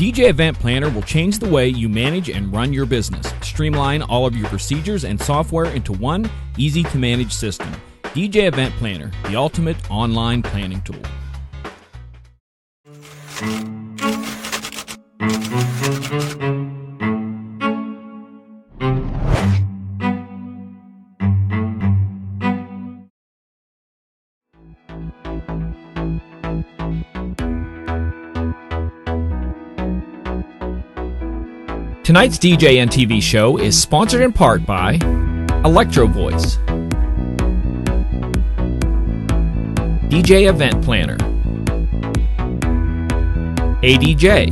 DJ Event Planner will change the way you manage and run your business. Streamline all of your procedures and software into one easy-to-manage system. DJ Event Planner, the ultimate online planning tool. Tonight's DJNTV show is sponsored in part by Electro Voice, DJ Event Planner, ADJ,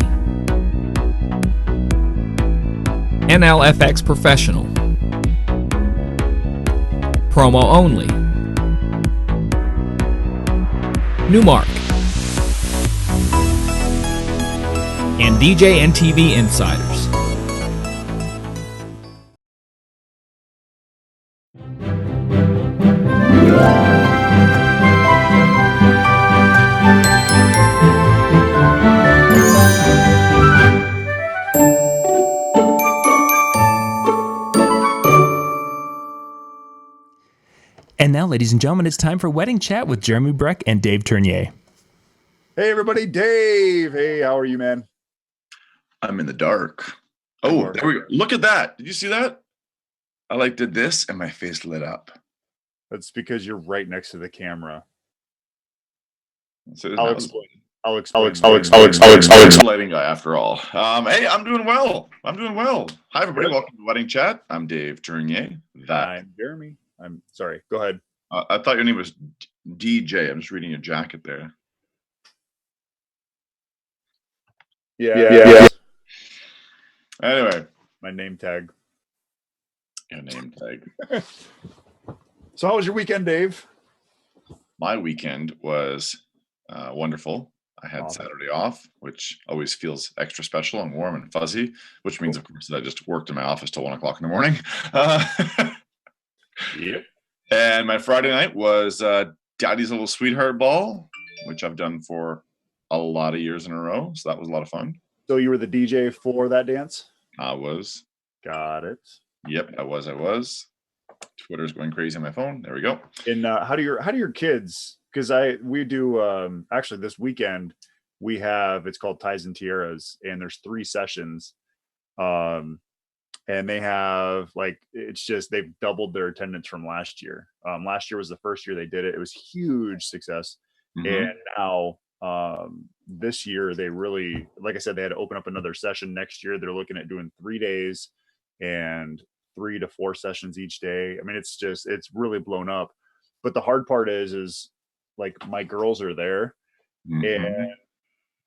NLFX Professional, Promo Only, Newmark, and DJNTV Insiders. And now, ladies and gentlemen, it's time for Wedding Chat with Jeremy Brech and Dave Ternier. Hey, everybody. Dave. Hey, how are you, man? I'm in the dark. Oh, there we go. Look at that. Did you see that? I did this and my face lit up. That's because you're right next to the camera. So I'll explain. Lighting guy after all. Hey, I'm doing well. Hi, everybody. Welcome to Wedding Chat. I'm Dave Ternier. I'm Jeremy. I'm sorry. Go ahead. I thought your name was DJ. I'm just reading your jacket there. Yeah. Anyway. My name tag. Your name tag. So how was your weekend, Dave? My weekend was wonderful. I had Saturday off, which always feels extra special and warm and fuzzy, which means, of course, that I just worked in my office till 1 o'clock in the morning. Yep. And my Friday night was Daddy's Little Sweetheart Ball, which I've done for a lot of years in a row. So that was a lot of fun. So you were the DJ for that dance? I was. Got it. Yep, I was. Twitter's going crazy on my phone. There we go. And how do your kids? Because we do actually this weekend we have, it's called Ties and Tiaras, and there's 3 sessions. And they have it's just they've doubled their attendance from last year. Last year was the first year they did it. It was huge success. Mm-hmm. And now this year they really, like I said, they had to open up another session next year. They're looking at doing 3 days and 3 to 4 sessions each day. I mean, it's really blown up. But the hard part is my girls are there, mm-hmm. and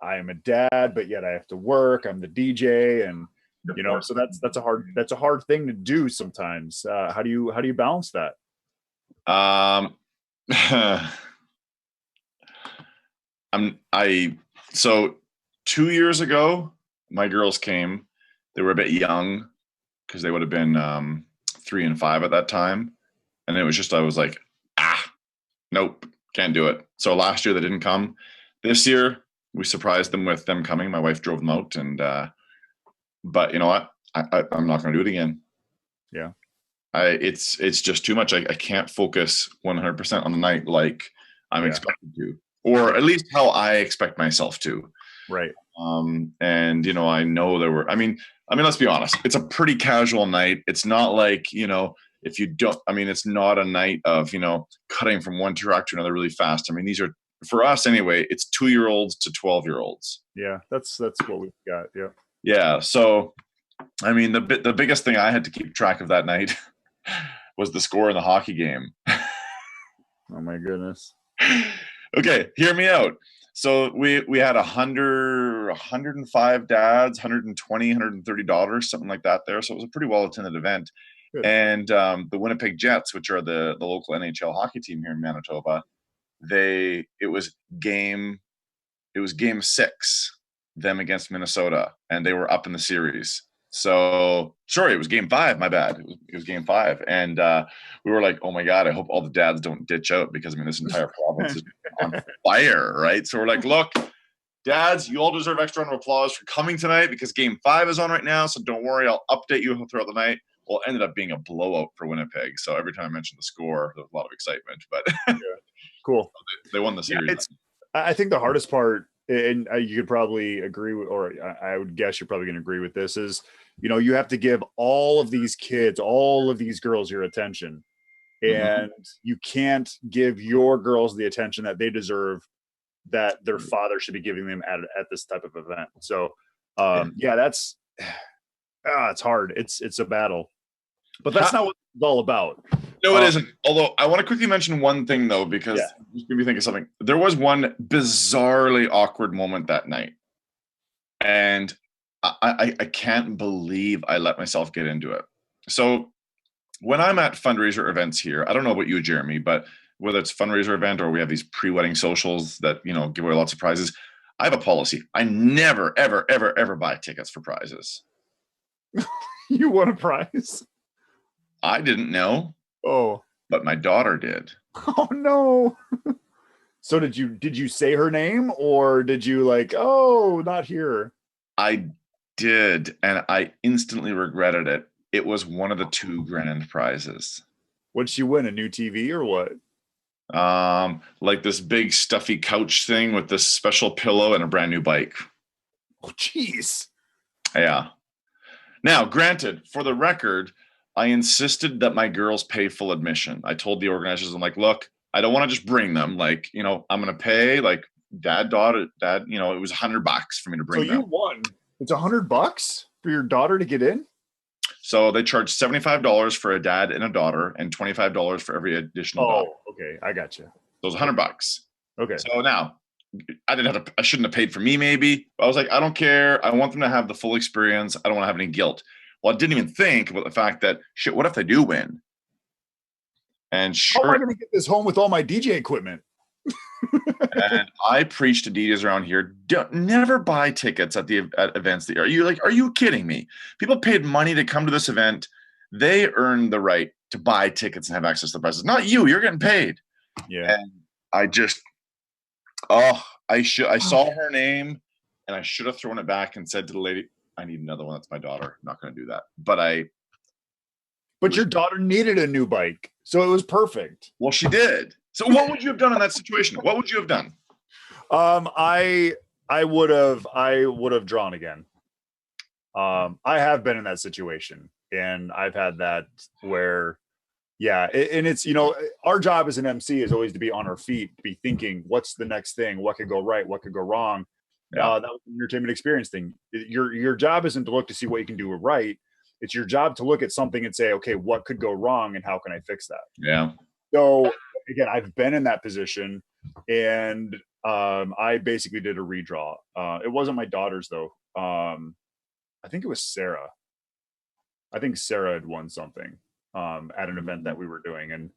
I am a dad, but yet I have to work. I'm the DJ, and so that's a hard thing to do sometimes. How do you balance that? So 2 years ago, my girls came. They were a bit young because they would have been 3 and 5 at that time, and it was just I was like, nope, can't do it. So last year they didn't come. This year we surprised them with them coming. My wife drove them out, and but you know what? I'm not going to do it again. Yeah. It's just too much. I can't focus 100% on the night like I'm expected to, or at least how I expect myself to. Right. And I know there were. I mean, let's be honest. It's a pretty casual night. It's not like if you don't. I mean, it's not a night of cutting from one track to another really fast. I mean, these are for us anyway. It's 2-year-olds to 12-year-olds. Yeah, that's what we've got. Yeah. Yeah. So, I mean, the biggest thing I had to keep track of that night was the score in the hockey game. Oh my goodness. Okay, hear me out. So we had 105 dads, 120, 130 daughters, something like that there. So it was a pretty well attended event. Good. And the Winnipeg Jets, which are the local NHL hockey team here in Manitoba, it was game 6, them against Minnesota, and they were up in the series. So sorry, it was game 5. My bad. It was game 5, and we were like, "Oh my God! I hope all the dads don't ditch out because this entire province is on fire, right?" So we're like, "Look, Dads, you all deserve extra round of applause for coming tonight because Game 5 is on right now. So don't worry, I'll update you throughout the night. Well, it ended up being a blowout for Winnipeg. So every time I mentioned the score, there was a lot of excitement. But yeah. Cool. They won the series. Yeah, I think the hardest part, and you could probably agree with, or I would guess you're probably going to agree with this, is, you have to give all of these kids, all of these girls your attention. And you can't give your girls the attention that they deserve, that their father should be giving them at this type of event. So, that's it's hard. It's a battle, but that's not what it's all about. No, it isn't. Although I want to quickly mention one thing though, because it made me think of something. There was one bizarrely awkward moment that night, and I can't believe I let myself get into it. So when I'm at fundraiser events here, I don't know about you, Jeremy, but whether it's fundraiser event or we have these pre-wedding socials that, give away lots of prizes, I have a policy. I never, ever, ever, ever buy tickets for prizes. You won a prize? I didn't know. Oh. But my daughter did. Oh, no. So did you say her name, or did you not here? I did, and I instantly regretted it. It was one of the 2 grand prizes. What'd she win? A new TV or what? Like this big stuffy couch thing with this special pillow and a brand new bike. Oh, jeez. Yeah. Now, granted, for the record, I insisted that my girls pay full admission. I told the organizers, I'm like, look, I don't want to just bring them. I'm going to pay dad, daughter, it was $100 for me to bring them. So you won. It's $100 for your daughter to get in? So they charge $75 for a dad and a daughter and $25 for every additional daughter. Oh, okay. I got you. So it was $100. Okay. So now I shouldn't have paid for me maybe. But I was like, I don't care. I want them to have the full experience. I don't want to have any guilt. Well, I didn't even think about the fact that, shit, what if they do win? And sure. How am I going to get this home with all my DJ equipment? And I preach to DJs around here, never buy tickets at events. Are you kidding me? People paid money to come to this event. They earned the right to buy tickets and have access to the prices. Not you. You're getting paid. Yeah. And I saw her name and I should have thrown it back and said to the lady, I need another one. That's my daughter. I'm not going to do that. But your daughter needed a new bike, so it was perfect. Well, she did. So what would you have done in that situation? What would you have done? I would have drawn again. I have been in that situation, and I've had that where, and it's, our job as an MC is always to be on our feet, to be thinking, what's the next thing? What could go right? What could go wrong? Yeah. That was an entertainment experience thing. Your job isn't to look to see what you can do right. It's your job to look at something and say, okay, what could go wrong and how can I fix that? Yeah. So again, I've been in that position, and I basically did a redraw. It wasn't my daughter's though. I think it was Sarah. I think Sarah had won something at an event that we were doing, and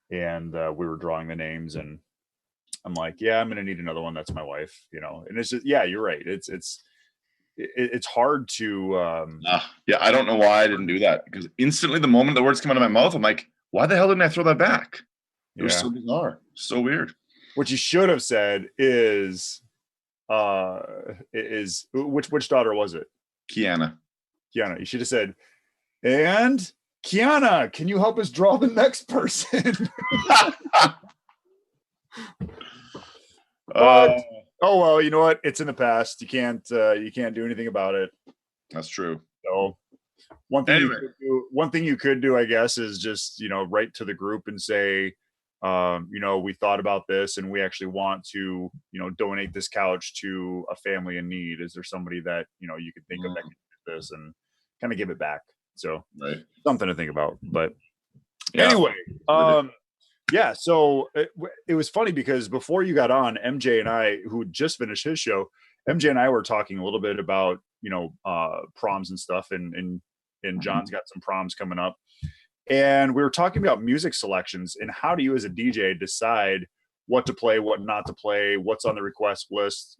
we were drawing the names, and I'm like, yeah, I'm going to need another one. That's my wife, and it's just, you're right. It's hard to, I don't know why I didn't do that, because instantly the moment the words come out of my mouth, I'm like, why the hell didn't I throw that back? It was so bizarre. So weird. What you should have said is which daughter was it? Kiana. You should have said, and Kiana, can you help us draw the next person? But oh well, you know what? It's in the past. You can't do anything about it. That's true. So one thing you could do, I guess, is just write to the group and say, we thought about this and we actually want to donate this couch to a family in need. Is there somebody that you could think of that can do this, and kind of give it back? So something to think about. But anyway, so it was funny because before you got on, MJ and I, who just finished his show, MJ and I were talking a little bit about proms and stuff, and John's got some proms coming up, and we were talking about music selections and how do you as a DJ decide what to play, what not to play, what's on the request list.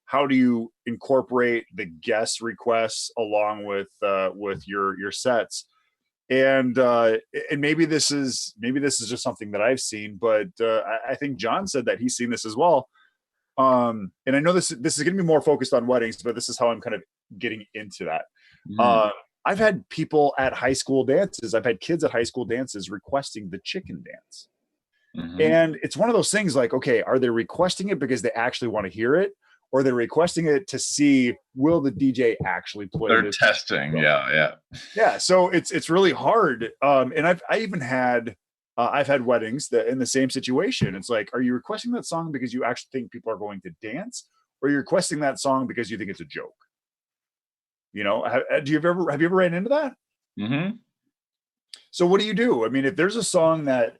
How do you incorporate the guest requests along with your sets? And maybe this is just something that I've seen, but I think John said that he's seen this as well. And I know this is going to be more focused on weddings, but this is how I'm kind of getting into that. I've had people at high school dances. I've had kids at high school dances requesting the chicken dance. And it's one of those things like, okay, are they requesting it because they actually want to hear it? Or they're requesting it to see, will the DJ actually play? They're testing. Yeah. So it's really hard. And I've had weddings that in the same situation. It's like, are you requesting that song because you actually think people are going to dance, or you're requesting that song because you think it's a joke? You know, have you ever ran into that? So what do you do? I mean, if there's a song that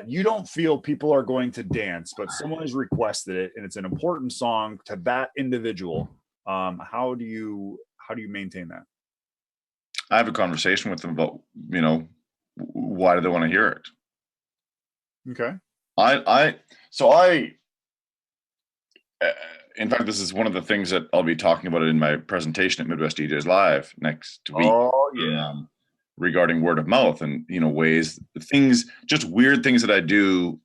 you don't feel people are going to dance, but someone has requested it and it's an important song to that individual, how do you maintain that? I have a conversation with them about, you know, why do they want to hear it? Okay. In fact, this is one of the things that I'll be talking about in my presentation at Midwest DJs Live next week. Oh yeah. Regarding word of mouth and, you know, just weird things that I do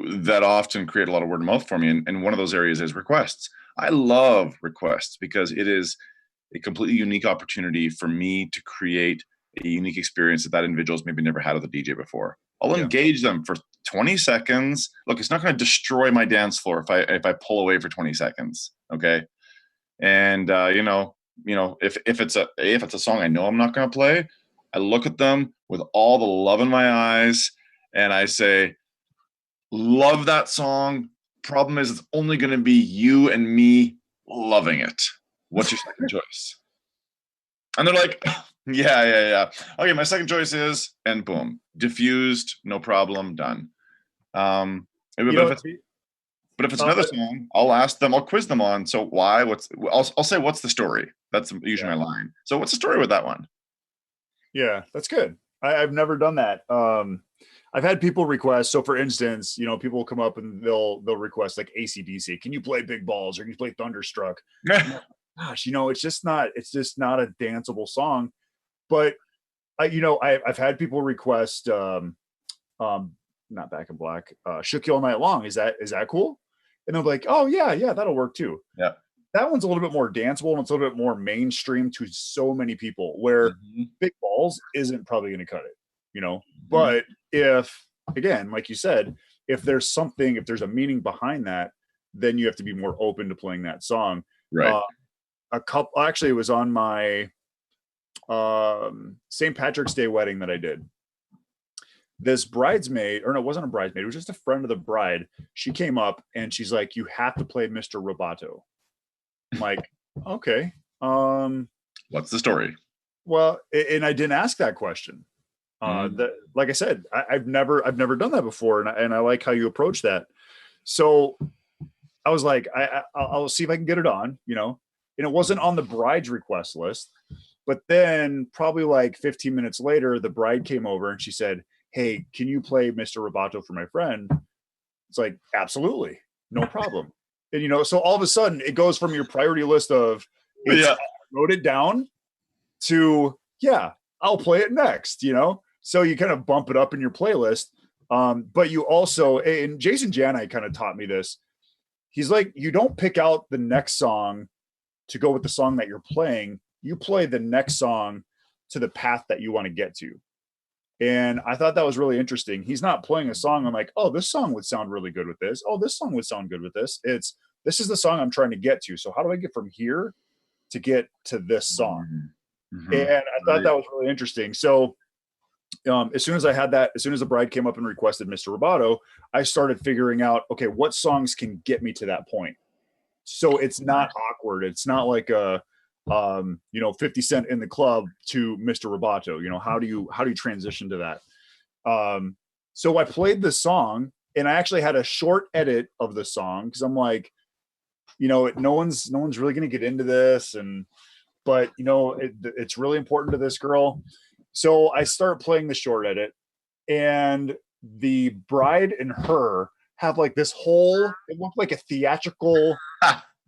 that often create a lot of word of mouth for me. And one of those areas is requests. I love requests because it is a completely unique opportunity for me to create a unique experience that individual's maybe never had with a DJ before. I'll engage them for 20 seconds. Look, it's not going to destroy my dance floor if I pull away for 20 seconds. Okay. And, if it's a song I know I'm not going to play, I look at them with all the love in my eyes and I say, love that song. Problem is, it's only going to be you and me loving it. What's your second choice? And they're like, yeah. Okay, my second choice is, and boom, diffused, no problem, done. But if it's another song, I'll ask them, I'll quiz them on, so why, I'll say, what's the story? That's usually my line. So what's the story with that one? Yeah, that's good. I've never done that. I've had people request. So for instance, you know, people will come up and they'll request like AC/DC. Can you play Big Balls, or can you play Thunderstruck? Gosh, you know, it's just not a danceable song. But I've had people request not Back in Black, Shook You All Night Long. Is that cool? And I'm like, oh yeah, that'll work too. Yeah. That one's a little bit more danceable and it's a little bit more mainstream to so many people, where Big Balls isn't probably going to cut it, you know. But if, again, like you said, if there's a meaning behind that, then you have to be more open to playing that song. Right. Actually, it was on my St. Patrick's Day wedding that I did. This bridesmaid, or no, it wasn't a bridesmaid, it was just a friend of the bride. She came up and she's like, you have to play Mr. Roboto. I'm like, okay. What's the story? Well, and I didn't ask that question. Like I said, I've never done that before, and I like how you approach that. So I was like, I'll see if I can get it on, you know. And it wasn't on the bride's request list. But then probably like 15 minutes later, the bride came over and she said, hey, can you play Mr. Roboto for my friend? It's like, absolutely, no problem. And, you know, so all of a sudden it goes from your priority list of, I wrote it down, to, yeah, I'll play it next, you know? So you kind of bump it up in your playlist. But you also, and Jason Janai kind of taught me this. He's like, you don't pick out the next song to go with the song that you're playing. You play the next song to the path that you want to get to. And I thought that was really interesting. He's not playing a song. I'm like, oh, this song would sound really good with this. Oh, this song would sound good with this. This is the song I'm trying to get to. So how do I get from here to get to this song? And I thought that was really interesting. So as soon as the bride came up and requested Mr. Roboto, I started figuring out, okay, what songs can get me to that point? So it's not awkward. It's not like a, 50 Cent in the club to Mr. Roboto. You know, how do you transition to that? So I played the song, and I actually had a short edit of the song, because I'm like, you know, no one's really going to get into this, but you know, it's really important to this girl. So I start playing the short edit, and the bride and her have like this whole, it looked like a theatrical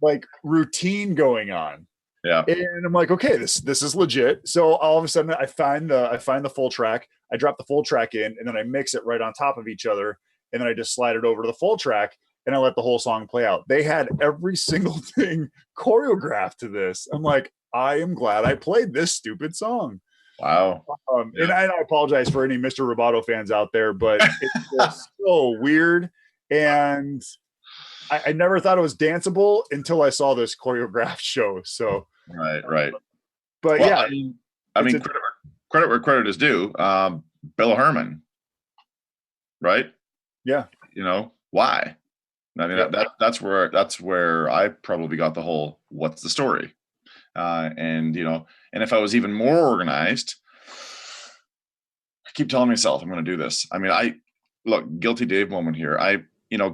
like routine going on. Yeah. And I'm like, okay, this is legit. So all of a sudden I find the full track, I drop the full track in, and then I mix it right on top of each other, and then I just slide it over to the full track. and I let the whole song play out. They had every single thing choreographed to this. I'm like, I am glad I played this stupid song. Wow. And I apologize for any Mr. Roboto fans out there, but it's just so weird. And I never thought it was danceable until I saw this choreographed show. So right. But well, yeah, I mean, credit where credit is due. Bill Herman, right? Yeah. You know why? I mean, that's where I probably got the whole what's the story, and and if I was even more organized, I keep telling myself I'm going to do this. I mean, look, guilty Dave moment here.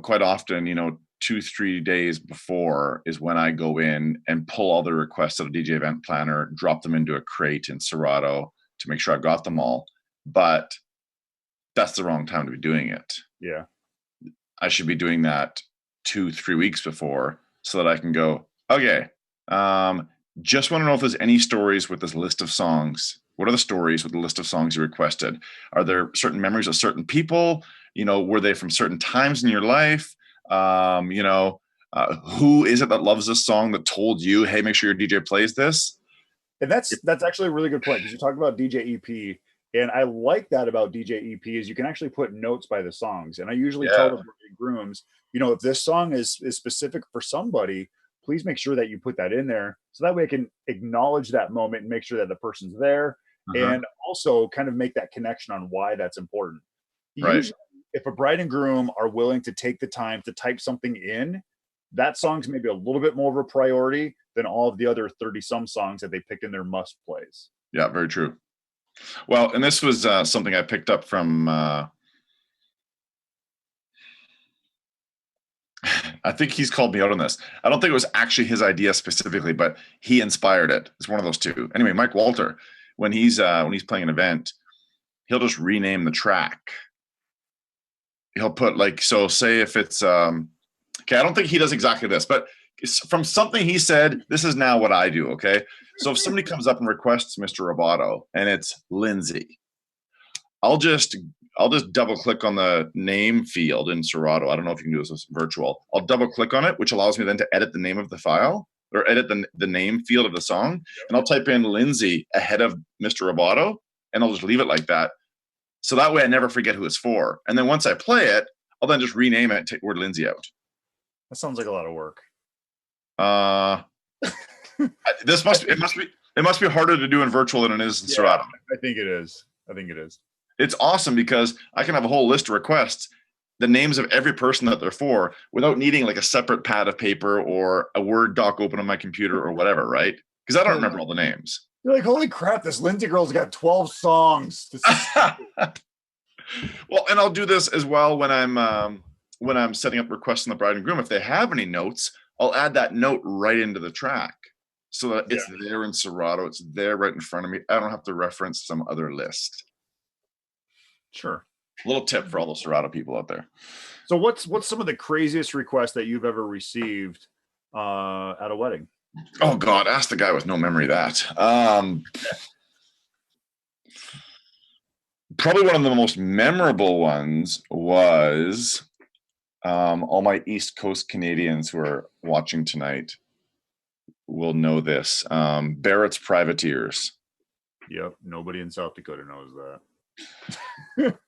Quite often, 2-3 days before is when I go in and pull all the requests out of DJ Event Planner, drop them into a crate in Serato to make sure I've got them all. But that's the wrong time to be doing it. Yeah. I should be doing that 2-3 weeks before so that I can go, okay, just want to know if there's any stories with this list of songs. What are the stories with the list of songs you requested? Are there certain memories of certain people? Were they from certain times in your life? Who is it that loves this song that told you, hey, make sure your DJ plays this? And that's actually a really good point, because you talk about DJ EP, and I like that about DJ EP is you can actually put notes by the songs. And I usually tell the grooms, if this song is specific for somebody, please make sure that you put that in there, so that way I can acknowledge that moment and make sure that the person's there, and also kind of make that connection on why that's important. Right. Usually, if a bride and groom are willing to take the time to type something in, that song's maybe a little bit more of a priority than all of the other 30-some songs that they picked in their must plays. Yeah, very true. Well, and this was something I picked up from, I think he's called me out on this. I don't think it was actually his idea specifically, but he inspired it. It's one of those two. Anyway, Mike Walter, when he's playing an event, he'll just rename the track. He'll put say if it's, okay, I don't think he does exactly this, but from something he said, this is now what I do, okay? So if somebody comes up and requests Mr. Roboto and it's Lindsay, I'll just double click on the name field in Serato. I don't know if you can do this with virtual. I'll double click on it, which allows me then to edit the name of the file or edit the name field of the song. And I'll type in Lindsay ahead of Mr. Roboto, and I'll just leave it like that. So that way I never forget who it's for. And then once I play it, I'll then just rename it, take word Lindsay out. That sounds like a lot of work. It must be harder to do in virtual than it is in Serato. I think it is. It's awesome because I can have a whole list of requests, the names of every person that they're for, without needing a separate pad of paper or a Word doc open on my computer or whatever, right? Because I don't remember all the names. You're like, holy crap, this Lindsay girl's got 12 songs. Well, and I'll do this as well when I'm setting up requests on the bride and groom. If they have any notes, I'll add that note right into the track so that it's there in Serato. It's there right in front of me. I don't have to reference some other list. Sure. A little tip for all the Serato people out there. So what's some of the craziest requests that you've ever received at a wedding? Oh God, ask the guy with no memory that. Probably one of the most memorable ones was all my East Coast Canadians who are watching tonight will know this. Barrett's Privateers. Yep, nobody in South Dakota knows that.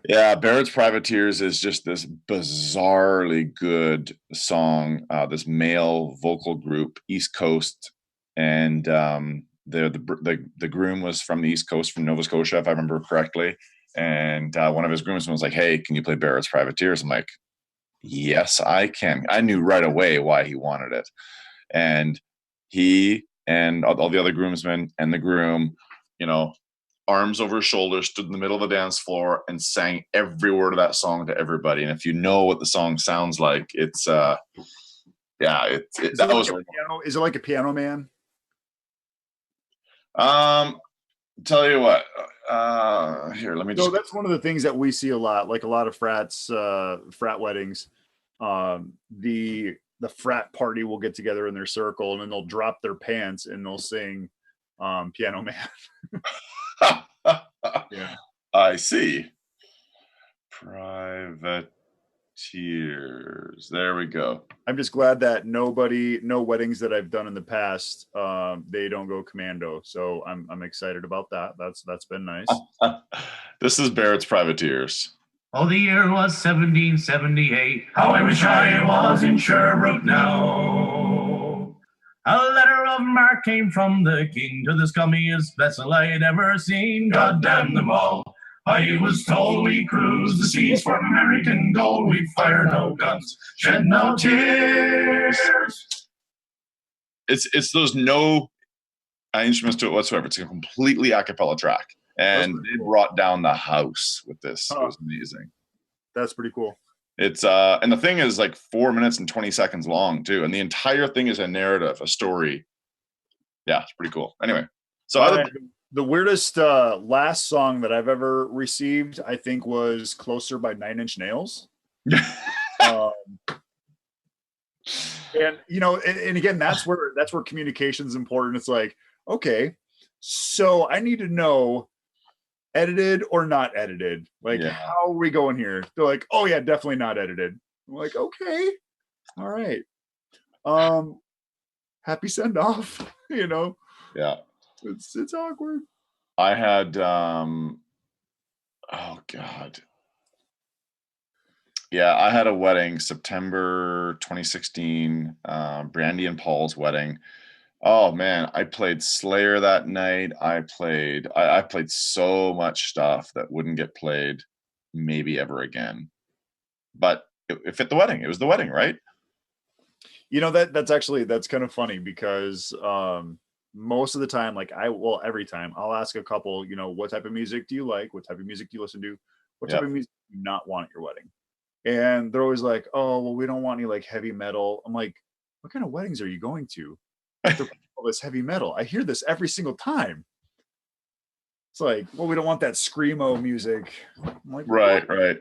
Yeah, Barrett's Privateers is just this bizarrely good song. This male vocal group, East Coast, and the groom was from the East Coast, from Nova Scotia, if I remember correctly. And one of his groomsmen was like, "Hey, can you play Barrett's Privateers?" I'm like, "Yes, I can." I knew right away why he wanted it, and he and all the other groomsmen and the groom, arms over his shoulders, stood in the middle of the dance floor and sang every word of that song to everybody. And if you know what the song sounds like, it's that was. Is it like a Piano Man? Tell you what. Here, let me just. So that's one of the things that we see a lot, like a lot of frat weddings. The frat party will get together in their circle and then they'll drop their pants and they'll sing Piano Man. Yeah. I see. Privateers. Tears. There we go. I'm just glad that no weddings that I've done in the past, they don't go commando. So I'm excited about that. That's been nice. This is Barrett's Privateers. Oh, the year was 1778. How I wish I was in Sherbrooke now. A letter of marque came from the king to the scummiest vessel I had ever seen. God damn them all. I was told we cruised the seas for American gold. We fire no guns, shed no tears. It's those no instruments to it whatsoever. It's a completely a cappella track. And they brought down the house with this. It was amazing. That's pretty cool. It's and the thing is like 4 minutes and 20 seconds long too. And the entire thing is a narrative, a story. Yeah, it's pretty cool. Anyway, so the weirdest last song that I've ever received, I think, was "Closer" by 9 Inch Nails. And you know, and again, that's where communication is important. It's like, okay, so I need to know, edited or not edited? Like, how are we going here? They're like, oh yeah, definitely not edited. I'm like, okay, all right. Happy send off, you know. Yeah. It's awkward. I had oh God. Yeah, I had a wedding, September 2016, Brandy and Paul's wedding. Oh man, I played Slayer that night. I played so much stuff that wouldn't get played maybe ever again. But it fit the wedding. It was the wedding, right? You know, that's kind of funny because most of the time, like every time I'll ask a couple, you know, what type of music do you like? What type of music do you listen to? What type of music do you not want at your wedding? And they're always like, oh, well, we don't want any like heavy metal. I'm like, what kind of weddings are you going to? All this heavy metal. I hear this every single time. It's like, well, we don't want that screamo music. I'm like, right.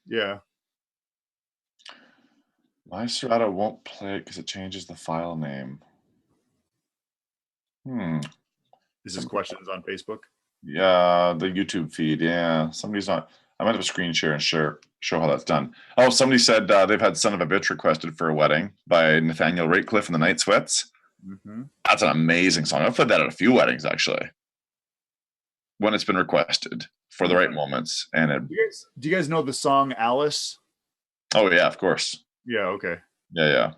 Yeah. My Serato won't play it because it changes the file name. Is this questions on Facebook? Yeah, the YouTube feed. Yeah, somebody's not. I might have a screen share and show how that's done. Oh, somebody said they've had "Son of a Bitch" requested for a wedding by Nathaniel Ratecliffe and the Night Sweats. Mm-hmm. That's an amazing song. I've played that at a few weddings actually, when it's been requested for the right moments. And do you guys know the song "Alice"? Oh yeah, of course. Yeah. Okay. Yeah.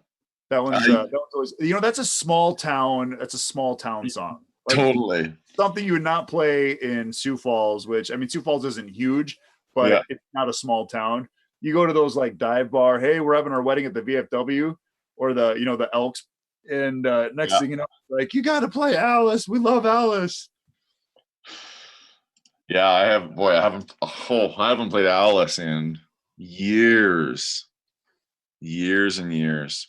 That one's always, you know, that's a small town. That's a small town song. Like, totally. Something you would not play in Sioux Falls, which, I mean, Sioux Falls isn't huge, but it's not a small town. You go to those like dive bar, hey, we're having our wedding at the VFW or the Elks. And next thing you know, like, you got to play Alice. We love Alice. Yeah, I haven't played Alice in years and years.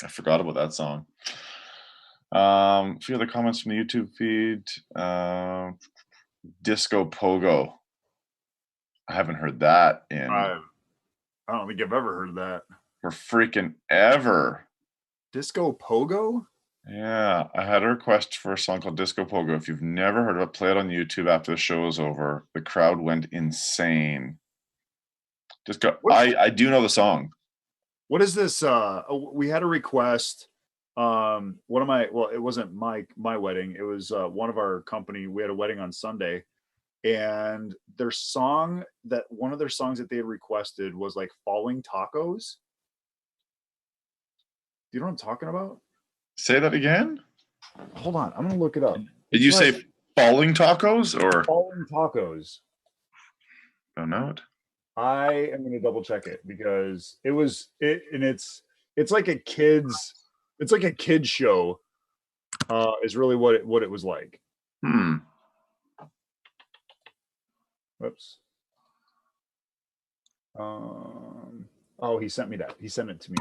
I forgot about that song. A few other comments from the YouTube feed. Disco Pogo. I haven't heard that in. I don't think I've ever heard that. For freaking ever. Disco Pogo? Yeah, I had a request for a song called Disco Pogo. If you've never heard of it, play it on YouTube after the show is over. The crowd went insane. I do know the song. What is this? We had a request. It wasn't my wedding. It was one of our company. We had a wedding on Sunday, and one of their songs that they had requested was like "Falling Tacos." Do you know what I'm talking about? Say that again. Hold on, I'm gonna look it up. Did you say "Falling Tacos" or "Falling Tacos"? Don't know it. I am gonna double check it because it's like a kid's show. Is really what it was like. Whoops. Oh, he sent me that. He sent it to me.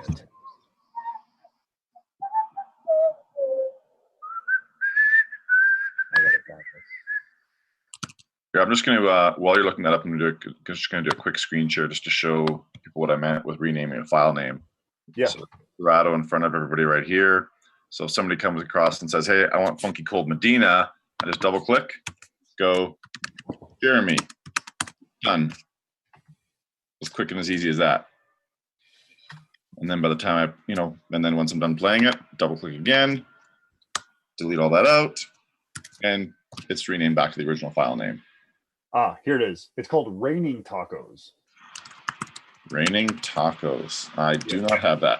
I'm just going to, while you're looking that up, I'm just going to do a quick screen share just to show people what I meant with renaming a file name. Yeah. So Serato in front of everybody right here. So if somebody comes across and says, hey, I want Funky Cold Medina, I just double click, go, Jeremy, done. As quick and as easy as that. And then by the time and then once I'm done playing it, double click again, delete all that out, and it's renamed back to the original file name. Ah, here it is. It's called Raining Tacos. Raining Tacos. I do not have that.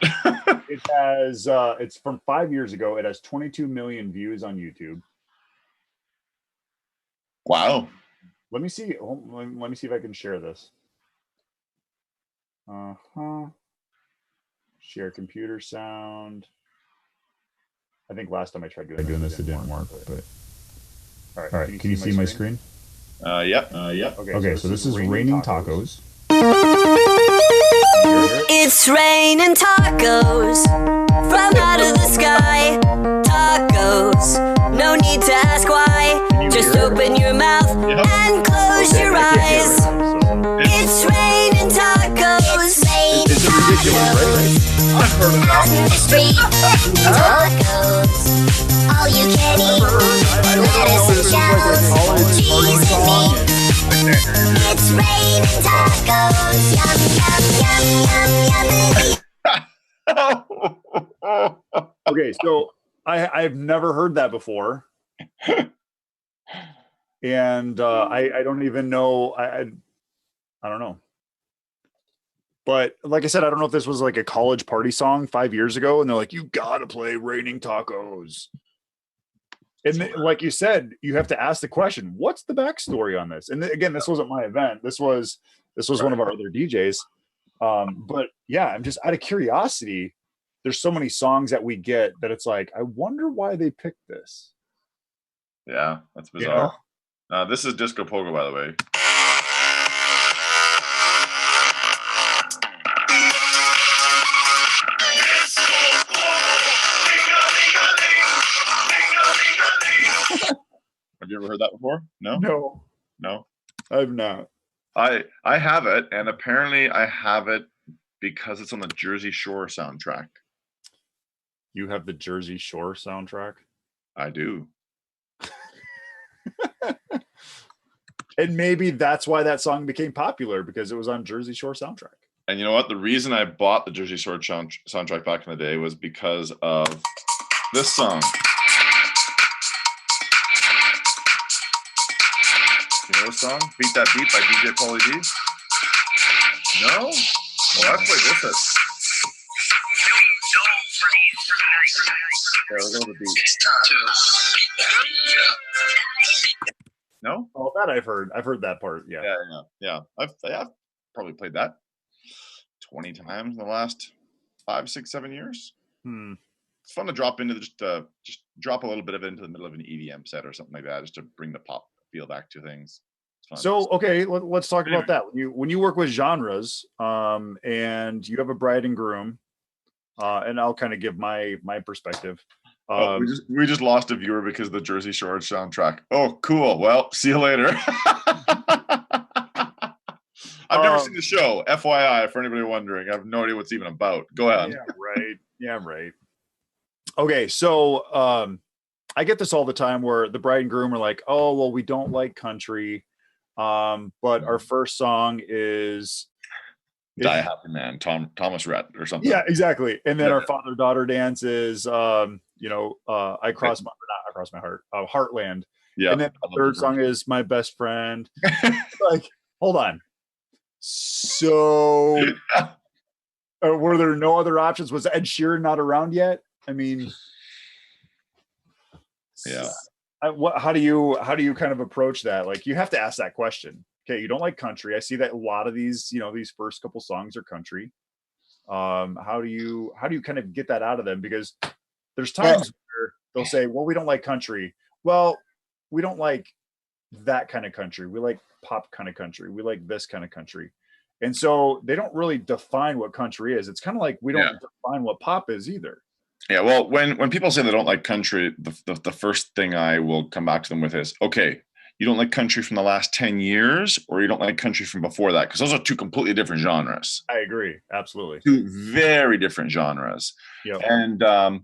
It has, it's from 5 years ago. It has 22 million views on YouTube. Wow. Let me see. Let me see if I can share this. Share computer sound. I think last time I tried doing this, it didn't work. But all right. Can you see my screen? Yep. Okay. So this is Raining Tacos. It's raining tacos from out of the sky. Tacos, no need to ask why. Just open your mouth and close your eyes. It's raining tacos. It's ridiculous, I've heard of that. On the street, tacos. All you can eat. Lettuce and shells, cheese and meat. It's raining tacos. Yum, yum, yum, yum, yum. Okay, so I've never heard that before, and I don't even know. I don't know. But like I said, I don't know if this was like a college party song 5 years ago, and they're like, "You gotta play Raining Tacos." And like you said, you have to ask the question, "What's the backstory on this?" And again, this wasn't my event. This was one of our other DJs. But yeah, I'm just out of curiosity. There's so many songs that we get that it's like, I wonder why they picked this. Yeah, that's bizarre. This is Disco Pogo, by the way. Have you ever heard that before? No, I've not. I have it, and apparently I have it because it's on the Jersey Shore soundtrack. You have the Jersey Shore soundtrack? I do. And maybe that's why that song became popular, because it was on Jersey Shore soundtrack. And you know what? The reason I bought the Jersey Shore soundtrack back in the day was because of this song. You know this song? Beat That Beat by DJ Pauly D? No? Well, I played this at... Yeah, we'll go with the beat. No? Oh, that I've heard. I've heard that part. Yeah. Yeah. I've probably played that 20 times in the last 5, 6, 7 years. It's fun to drop into just drop a little bit of it into the middle of an EDM set or something like that, just to bring the pop feel back to things. It's fun. So okay, let's talk about that. When you work with genres, and you have a bride and groom, and I'll kind of give my perspective. We just lost a viewer because of the Jersey Shore soundtrack. Oh, cool. Well, see you later. I've never seen the show. FYI, for anybody wondering, I have no idea what's even about. Go ahead. Yeah, right. Okay, so I get this all the time where the bride and groom are like, "Oh, well, we don't like country, but our first song is Die Happy Man, Thomas Rhett or something." Yeah, exactly. And then our father-daughter dance is, I cross my heart, Heartland. Yeah. And then the third song is My Best Friend. Like, hold on. So, were there no other options? Was Ed Sheeran not around yet? I mean, yeah. How do you kind of approach that? Like, you have to ask that question. Okay, you don't like country. I see that a lot of these, these first couple songs are country. How do you kind of get that out of them? Because there's times where they'll say, "Well, we don't like country." Well, we don't like that kind of country. We like pop kind of country. We like this kind of country. And so they don't really define what country is. It's kind of like we don't define what pop is either. Yeah, well, when people say they don't like country, the first thing I will come back to them with is, okay, you don't like country from the last 10 years, or you don't like country from before that? Because those are two completely different genres. I agree. Absolutely. Two very different genres. Yep. And, I'll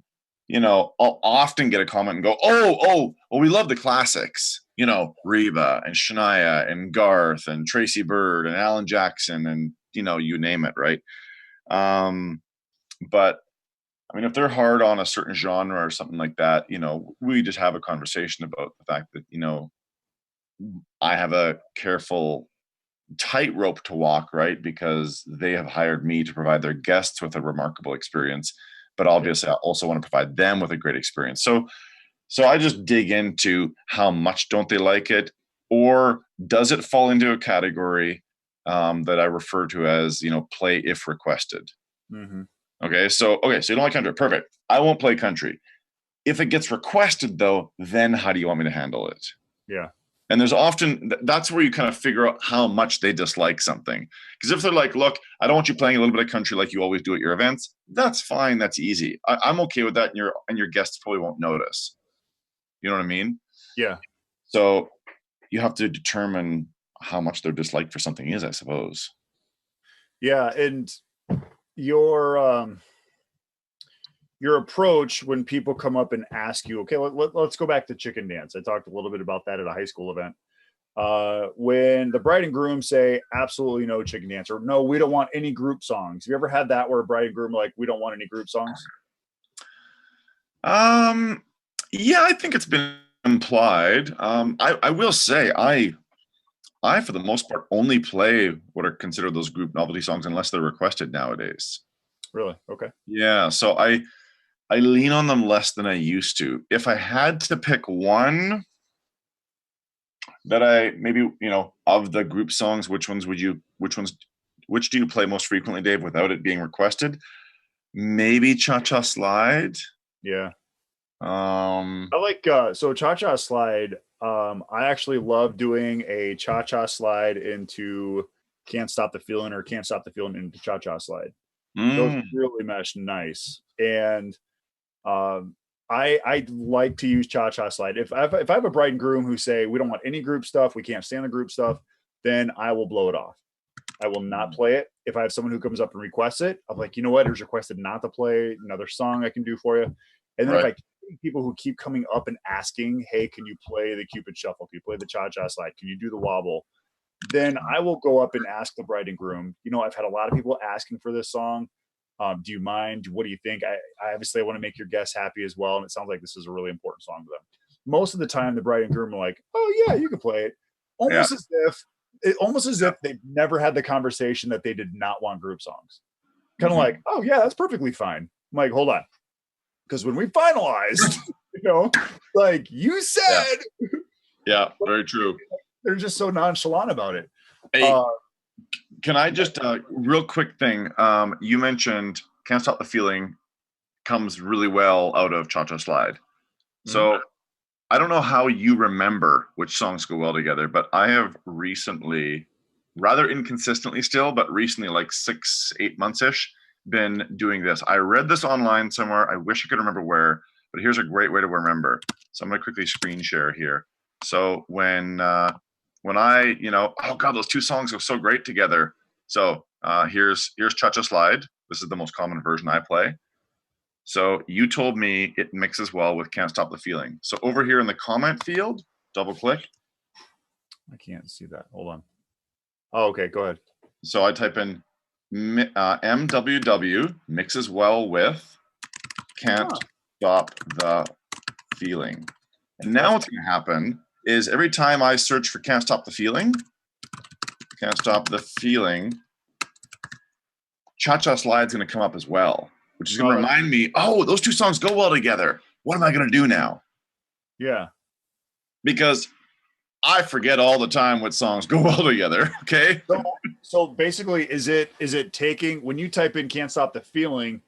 often get a comment and go, oh, well, we love the classics. Reba and Shania and Garth and Tracy Byrd and Alan Jackson and, you name it, right? But I mean, if they're hard on a certain genre or something like that, we just have a conversation about the fact that, I have a careful tightrope to walk, right? Because they have hired me to provide their guests with a remarkable experience, but obviously I also want to provide them with a great experience. So I just dig into how much don't they like it, or does it fall into a category that I refer to as, play if requested. Mm-hmm. Okay, so you don't like country. Perfect. I won't play country. If it gets requested, though, then how do you want me to handle it? Yeah. And that's where you kind of figure out how much they dislike something. Because if they're like, look, I don't want you playing a little bit of country like you always do at your events, that's fine. That's easy. I'm okay with that. And your guests probably won't notice. You know what I mean? Yeah. So you have to determine how much their dislike for something is, I suppose. Yeah. And your approach when people come up and ask you, okay, let's go back to chicken dance. I talked a little bit about that at a high school event. When the bride and groom say absolutely no chicken dance, or no, we don't want any group songs. Have you ever had that where a bride and groom are like, we don't want any group songs? Yeah, I think it's been implied. I will say I for the most part only play what are considered those group novelty songs unless they're requested nowadays. Really? Okay. Yeah, so I lean on them less than I used to. If I had to pick one that I maybe, of the group songs, which do you play most frequently, Dave, without it being requested? Maybe Cha-Cha Slide. Yeah. I like so Cha-Cha Slide. I actually love doing a Cha-Cha Slide into Can't Stop the Feeling, or Can't Stop the Feeling into Cha-Cha Slide. Those really mesh nice. And I like to use Cha-Cha Slide. If I have a bride and groom who say we don't want any group stuff, we can't stand the group stuff, then I will blow it off. I will not play it. If I have someone who comes up and requests it, I'm like, you know what? It was requested not to play. Another song I can do for you. And then if I people who keep coming up and asking, hey, can you play the Cupid Shuffle? Can you play the Cha-Cha Slide? Can you do the wobble? Then I will go up and ask the bride and groom. I've had a lot of people asking for this song. Do you mind? What do you think? I obviously want to make your guests happy as well. And it sounds like this is a really important song to them. Most of the time, the bride and groom are like, oh yeah, you can play it. Almost as if they've never had the conversation that they did not want group songs. Kind of like, oh yeah, that's perfectly fine. I'm like, hold on. Because when we finalized, like you said. Yeah, very true. They're just so nonchalant about it. Hey, can I just real quick thing? You mentioned Can't Stop the Feeling comes really well out of Cha-Cha Slide. So I don't know how you remember which songs go well together, but I have recently, rather inconsistently still, but recently, like 6-8 months-ish, been doing this. I read this online somewhere. I wish I could remember where, but here's a great way to remember. So I'm going to quickly screen share here. So when I, oh God, those two songs go so great together. So here's Cha-Cha Slide. This is the most common version I play. So you told me it mixes well with Can't Stop the Feeling. So over here in the comment field, double click. I can't see that. Hold on. Oh, okay. Go ahead. So I type in MWW mixes well with Can't Stop the Feeling. And now what's going to happen is every time I search for Can't Stop the Feeling, Cha-Cha Slide's going to come up as well, which is going to remind me, those two songs go well together. What am I going to do now? Yeah. Because I forget all the time what songs go well together, okay? So basically, is it taking, when you type in Can't Stop the Feeling,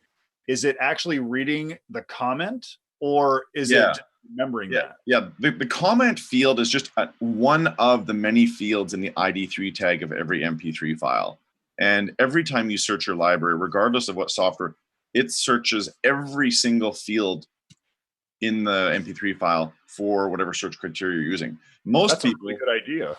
is it actually reading the comment, or is it remembering that? Yeah, the comment field is just one of the many fields in the ID3 tag of every MP3 file. And every time you search your library, regardless of what software, it searches every single field in the MP3 file for whatever search criteria you're using. That's a really good idea.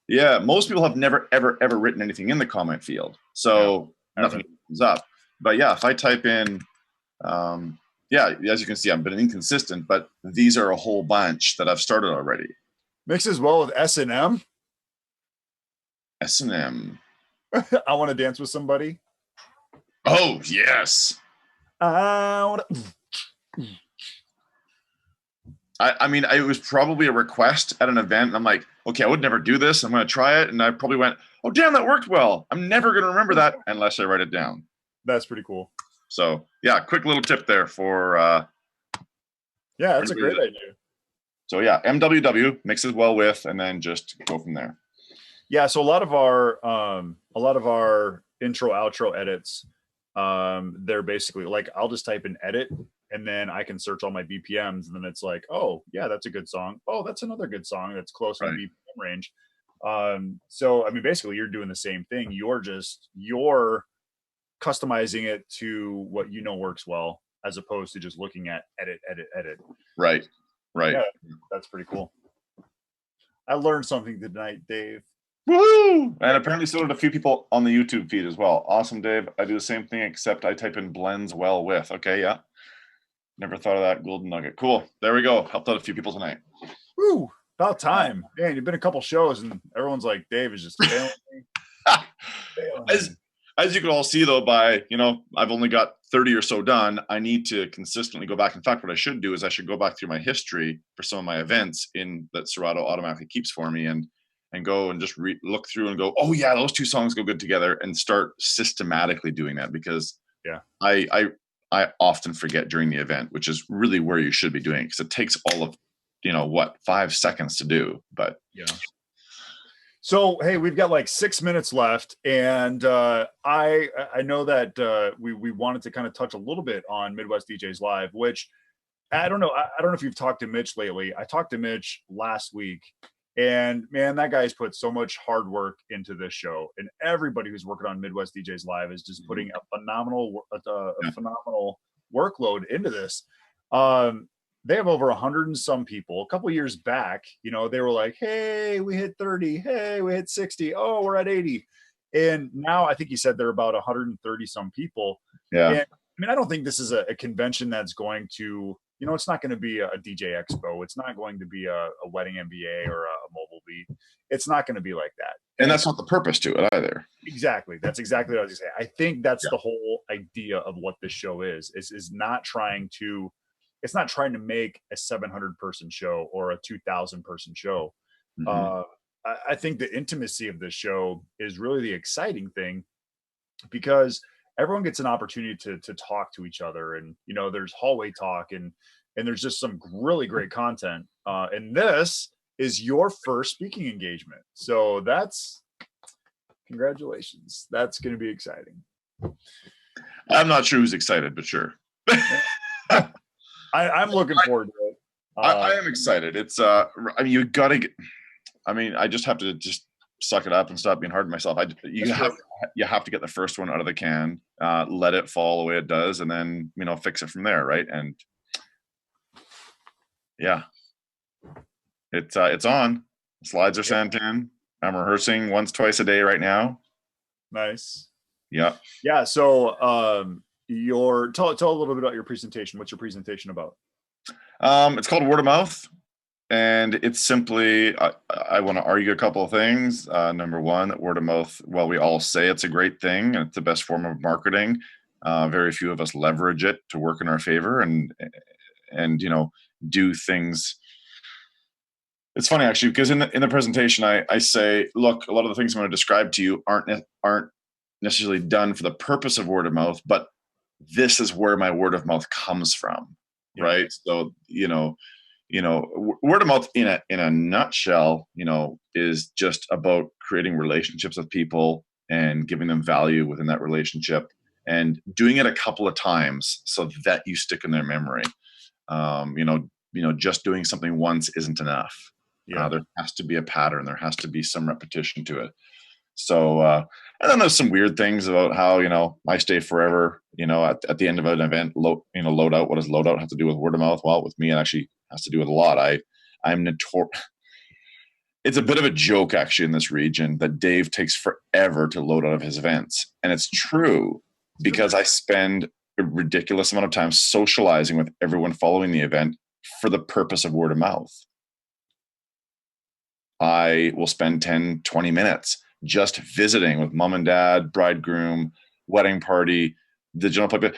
Yeah, most people have never, ever, ever written anything in the comment field. So nothing comes up. But yeah, if I type in, as you can see, I've been inconsistent, but these are a whole bunch that I've started already. Mixes well with S&M. S&M. I Want to Dance with Somebody. Oh, yes. out. I mean, it was probably a request at an event. And I'm like, okay, I would never do this. I'm going to try it. And I probably went, oh, damn, that worked well. I'm never going to remember that unless I write it down. That's pretty cool. So, yeah, quick little tip there for. Yeah, that's a great idea. So, yeah, MWW mixes well with, and then just go from there. Yeah, so a lot of our intro outro edits, they're basically like, I'll just type in edit, and then I can search all my BPMs, and then it's like, oh yeah, that's a good song. Oh, that's another good song that's close in the BPM range. So I mean, basically, you're doing the same thing. You're customizing it to what you know works well, as opposed to just looking at edit. Right. Yeah, that's pretty cool. I learned something tonight, Dave. Woo! And apparently so did a few people on the YouTube feed as well. Awesome, Dave. I do the same thing, except I type in blends well with. Okay, yeah. Never thought of that golden nugget. Cool. There we go. Helped out a few people tonight. Woo! About time. Man, you've been a couple shows and everyone's like, Dave is just failing me. As you can all see, though, by, I've only got 30 or so done. I need to consistently go back. In fact, what I should do is I should go back through my history for some of my events that Serato automatically keeps for me and go and just look through and go, oh yeah, those two songs go good together, and start systematically doing that, because I often forget during the event, which is really where you should be doing it, because it takes all of 5 seconds to do. But yeah. So hey, we've got like 6 minutes left, and I know that we wanted to kind of touch a little bit on Midwest DJs Live, which I don't know if you've talked to Mitch lately. I talked to Mitch last week, and man, that guy's put so much hard work into this show, and everybody who's working on Midwest DJs Live is just putting a phenomenal workload into this. They have over 100 and some people. A couple years back, they were like, hey, we hit 30. Hey, we hit 60. Oh, we're at 80. And now I think he said they're about 130 some people. Yeah. And, I mean, I don't think this is a convention that's going to, it's not going to be a DJ Expo. It's not going to be a wedding MBA or a mobile beat. It's not going to be like that. And that's not the purpose to it either. Exactly. That's exactly what I was going to say. I think that's the whole idea of what this show is not trying to, it's not trying to make a 700 person show or a 2,000 person show. Mm-hmm. I think the intimacy of this show is really the exciting thing, because everyone gets an opportunity to talk to each other, and there's hallway talk, and there's just some really great content. And this is your first speaking engagement, so that's congratulations. That's going to be exciting. I'm not sure who's excited, but sure. I'm looking forward to it. I am excited. It's you gotta get. I just have to suck it up and stop being hard on myself. You have to get the first one out of the can, let it fall the way it does, and then fix it from there, right? And yeah, it's on. Slides are sent in. I'm rehearsing twice a day right now. Nice. Yeah. Yeah. So tell a little bit about your presentation. What's your presentation about? It's called Word of Mouth, and it's simply I want to argue a couple of things. Number one, that word of mouth, while we all say it's a great thing and it's the best form of marketing, very few of us leverage it to work in our favor and do things. It's funny actually, because in the presentation I say, look, a lot of the things I'm going to describe to you aren't necessarily done for the purpose of word of mouth, but this is where my word of mouth comes from, right? So word of mouth in a nutshell, is just about creating relationships with people and giving them value within that relationship, and doing it a couple of times so that you stick in their memory. Just doing something once isn't enough. There has to be a pattern. There has to be some repetition to it. So, and then there's some weird things about how, I stay forever, at the end of an event, load out. What does load out have to do with word of mouth? Well, with me, it actually has to do with a lot. I'm notorious. It's a bit of a joke actually in this region that Dave takes forever to load out of his events. And it's true, because I spend a ridiculous amount of time socializing with everyone following the event for the purpose of word of mouth. I will spend 10, 20 minutes just visiting with mom and dad, bridegroom, wedding party, the general public.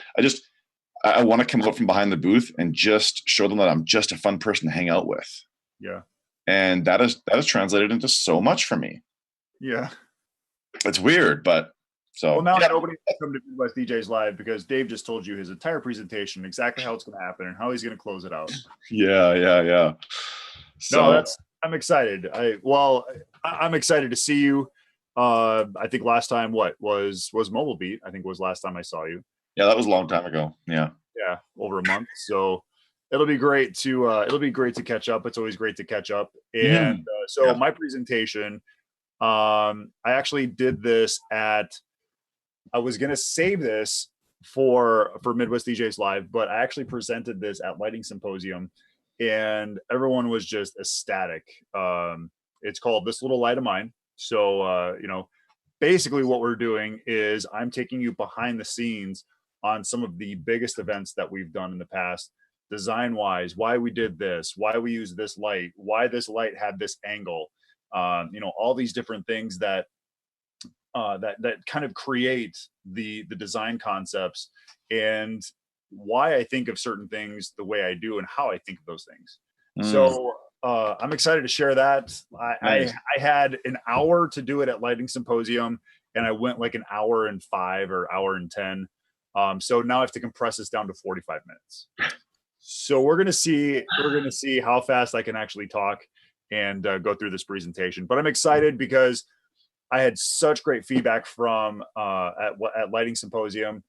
I want to come out from behind the booth and just show them that I'm just a fun person to hang out with. Yeah. And that is translated into so much for me. Yeah. It's weird, but so. Well, now nobody can come to Midwest DJs Live because Dave just told you his entire presentation, exactly how it's going to happen and how he's going to close it out. Yeah. So no, I'm excited. I'm excited to see you. I think last time was Mobile Beat. I think was last time I saw you. Yeah, that was a long time ago. Yeah, over a month. So it'll be great to catch up. It's always great to catch up. And my presentation, I actually did this I was going to save this for Midwest DJs Live, but I actually presented this at Lighting Symposium and everyone was just ecstatic. It's called This Little Light of Mine. So, basically what we're doing is I'm taking you behind the scenes on some of the biggest events that we've done in the past, design wise, why we did this, why we use this light, why this light had this angle, all these different things that kind of create the design concepts and why I think of certain things the way I do and how I think of those things. So I'm excited to share that. I had an hour to do it at Lighting Symposium and I went like an hour and 5 or hour and 10. So now I have to compress this down to 45 minutes. So we're going to see how fast I can actually talk and go through this presentation, but I'm excited because I had such great feedback from at Lighting Symposium.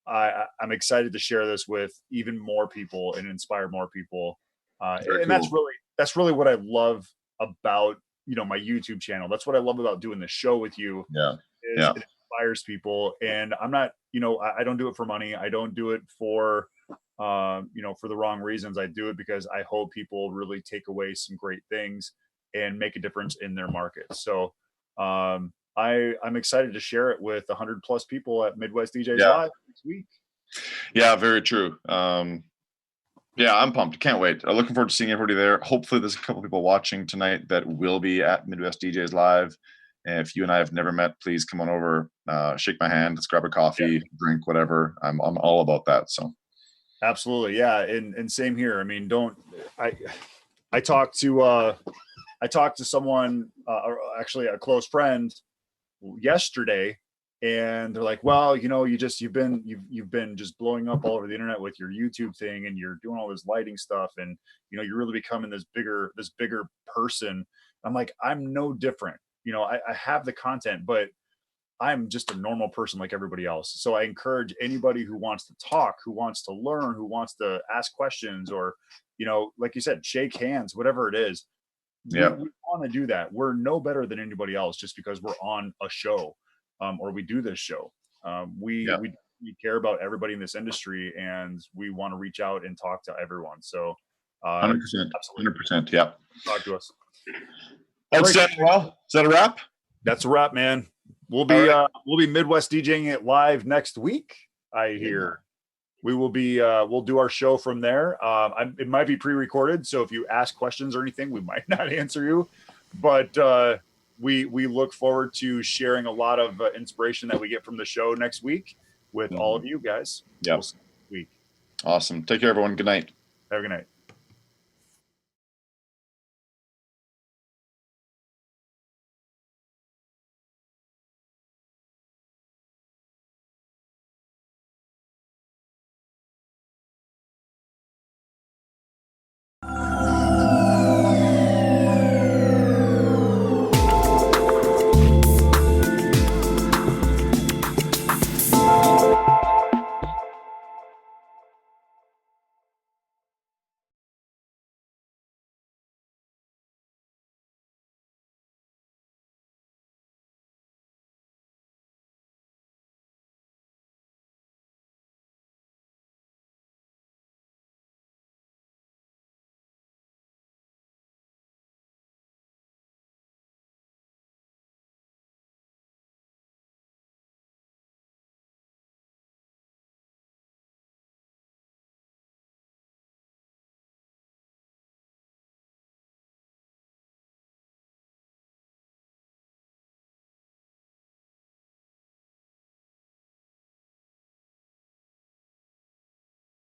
I'm excited to share this with even more people and inspire more people. And cool. that's really what I love about, my YouTube channel. That's what I love about doing the show with you. It inspires people. And I'm not, I don't do it for money. I don't do it for, for the wrong reasons. I do it because I hope people really take away some great things and make a difference in their market. So, I'm excited to share it with 100 plus people at Midwest DJs Live next week. Yeah, very true. I'm pumped. Can't wait. I'm looking forward to seeing everybody there. Hopefully there's a couple people watching tonight that will be at Midwest DJs Live. And if you and I have never met, please come on over, shake my hand, let's grab a coffee, drink, whatever. I'm all about that. So absolutely. Yeah. And same here. I mean, I talked to someone, actually a close friend yesterday, and they're like, well, you've been just blowing up all over the internet with your YouTube thing and you're doing all this lighting stuff. And, you're really becoming this bigger person. I'm like, I'm no different. I have the content, but I'm just a normal person like everybody else. So I encourage anybody who wants to talk, who wants to learn, who wants to ask questions or, like you said, shake hands, whatever it is. We want to do that. We're no better than anybody else just because we're on a show or we do this show. We care about everybody in this industry and we want to reach out and talk to everyone. So 100%. 100%. Yeah. Talk to us. Outstanding. Well, is that a wrap? That's a wrap, man. We'll be Midwest DJing it live next week. I hear we will be. We'll do our show from there. It might be pre-recorded, so if you ask questions or anything, we might not answer you. But we look forward to sharing a lot of inspiration that we get from the show next week with all of you guys. Yeah. Week. Awesome. Take care, everyone. Good night. Have a good night.